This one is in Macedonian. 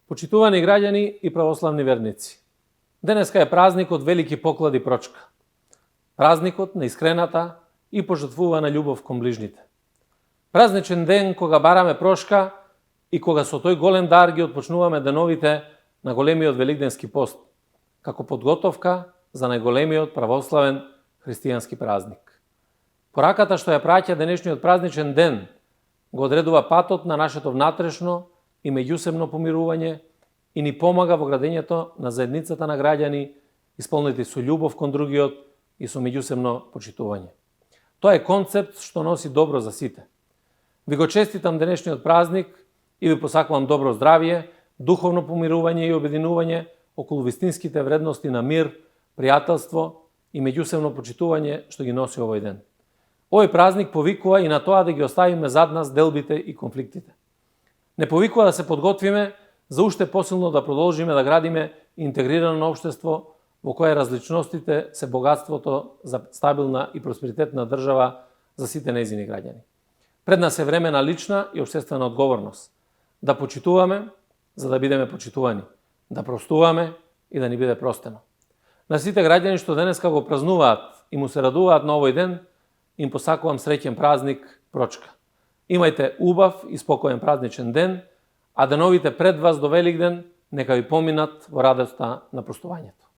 Почитувани граѓани и православни верници, денеска е празник од велики поклад и прочка. Празникот на искрената и пожртвувана љубов кон ближните. Празничен ден кога бараме прошка и кога со тој голем дар ги отпочнуваме деновите на големиот великденски пост, како подготовка за најголемиот православен христијански празник. Пораката што ја праќа денешниот празничен ден го одредува патот на нашето внатрешно и меѓусебно помирување и ни помага во градењето на заедницата на граѓани, исполнети со љубов кон другиот и со меѓусебно почитување. Тоа е концепт што носи добро за сите. Ви го честитам денешниот празник и ви посакувам добро здравје, духовно помирување и обединување околу вистинските вредности на мир, пријателство и меѓусебно почитување што ги носи овој ден. Овој празник повикува и на тоа да ги оставиме зад нас делбите и конфликтите. Не повикува да се подготвиме за уште посилно да продолжиме да градиме интегрирано општество во кое различностите се богатството за стабилна и просперитетна држава за сите нејзини граѓани. Пред нас е време на лична и општествена одговорност. Да почитуваме, за да бидеме почитувани, да простуваме и да ни биде простено. На сите граѓани што денеска го празнуваат и му се радуваат на овој ден, им посакувам среќен празник прочка. Имајте убав и спокоен празничен ден, а деновите пред вас до Великден нека ви поминат во радоста на простувањето.